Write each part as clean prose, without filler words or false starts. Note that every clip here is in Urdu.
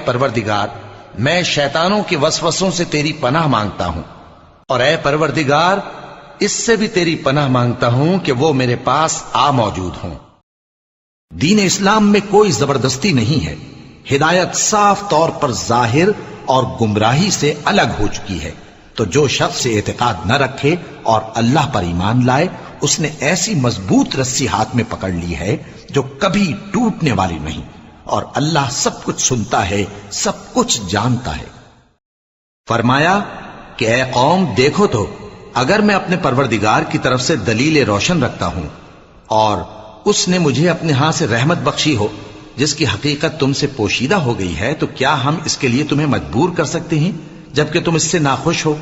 پروردگار میں شیطانوں کے وسوسوں سے تیری پناہ مانگتا ہوں، اور اے پروردگار اس سے بھی تیری پناہ مانگتا ہوں کہ وہ میرے پاس آ موجود ہوں۔ دین اسلام میں کوئی زبردستی نہیں ہے، ہدایت صاف طور پر ظاہر اور گمراہی سے الگ ہو چکی ہے، تو جو شخص اعتقاد نہ رکھے اور اللہ پر ایمان لائے اس نے ایسی مضبوط رسی ہاتھ میں پکڑ لی ہے جو کبھی ٹوٹنے والی نہیں، اور اللہ سب کچھ سنتا ہے، سب کچھ جانتا ہے۔ فرمایا کہ اے قوم دیکھو تو اگر میں اپنے پروردگار کی طرف سے دلیل روشن رکھتا ہوں اور اس نے مجھے اپنے ہاں سے رحمت بخشی ہو جس کی حقیقت تم سے پوشیدہ ہو گئی ہے، تو کیا ہم اس کے لیے تمہیں مجبور کر سکتے ہیں جبکہ تم اس سے ناخوش ہو؟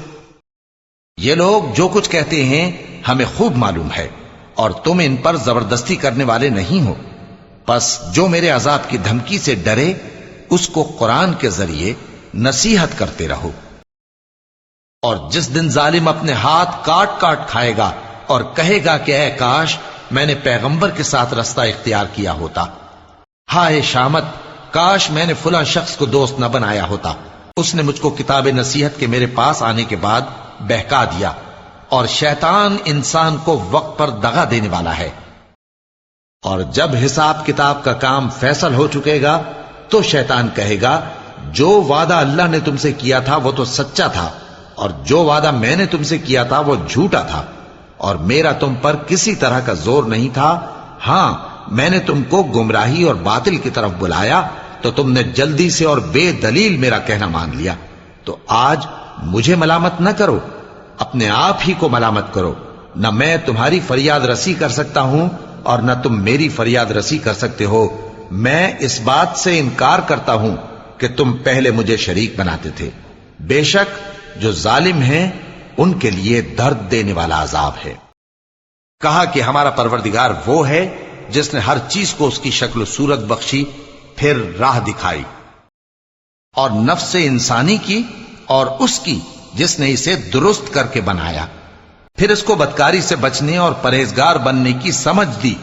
یہ لوگ جو کچھ کہتے ہیں ہمیں خوب معلوم ہے، اور تم ان پر زبردستی کرنے والے نہیں ہو، پس جو میرے عذاب کی دھمکی سے ڈرے اس کو قرآن کے ذریعے نصیحت کرتے رہو۔ اور جس دن ظالم اپنے ہاتھ کاٹ کاٹ کھائے گا اور کہے گا کہ اے کاش میں نے پیغمبر کے ساتھ رستہ اختیار کیا ہوتا، ہائے شامت کاش میں نے فلاں شخص کو دوست نہ بنایا ہوتا، اس نے مجھ کو کتاب نصیحت کے میرے پاس آنے کے بعد بہکا دیا۔ اور شیطان انسان کو وقت پر دغا دینے والا ہے، اور جب حساب کتاب کا کام فیصل ہو چکے گا تو شیطان کہے گا جو وعدہ اللہ نے تم سے کیا تھا وہ تو سچا تھا، اور جو وعدہ میں نے تم سے کیا تھا وہ جھوٹا تھا، اور میرا تم پر کسی طرح کا زور نہیں تھا، ہاں میں نے تم کو گمراہی اور باطل کی طرف بلایا تو تم نے جلدی سے اور بے دلیل میرا کہنا مان لیا، تو آج مجھے ملامت نہ کرو، اپنے آپ ہی کو ملامت کرو، نہ میں تمہاری فریاد رسی کر سکتا ہوں اور نہ تم میری فریاد رسی کر سکتے ہو۔ میں اس بات سے انکار کرتا ہوں کہ تم پہلے مجھے شریک بناتے تھے، بے شک جو ظالم ہیں ان کے لیے درد دینے والا عذاب ہے۔ کہا کہ ہمارا پروردگار وہ ہے جس نے ہر چیز کو اس کی شکل و صورت بخشی، پھر راہ دکھائی، اور نفس انسانی کی اور اس کی جس نے اسے درست کر کے بنایا، پھر اس کو بدکاری سے بچنے اور پرہیزگار بننے کی سمجھ دی۔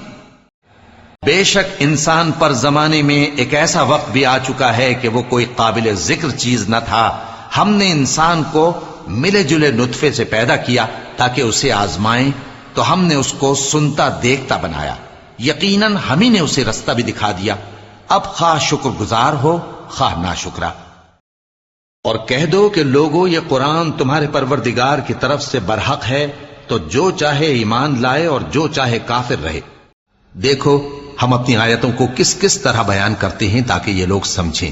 بے شک انسان پر زمانے میں ایک ایسا وقت بھی آ چکا ہے کہ وہ کوئی قابل ذکر چیز نہ تھا، ہم نے انسان کو ملے جلے نطفے سے پیدا کیا تاکہ اسے آزمائیں، تو ہم نے اس کو سنتا دیکھتا بنایا، یقیناً ہم ہی نے اسے رستہ بھی دکھا دیا، اب خواہ شکر گزار ہو خواہ ناشکرا۔ اور کہہ دو کہ لوگو یہ قرآن تمہارے پروردگار کی طرف سے برحق ہے، تو جو چاہے ایمان لائے اور جو چاہے کافر رہے۔ دیکھو ہم اپنی آیتوں کو کس کس طرح بیان کرتے ہیں تاکہ یہ لوگ سمجھیں۔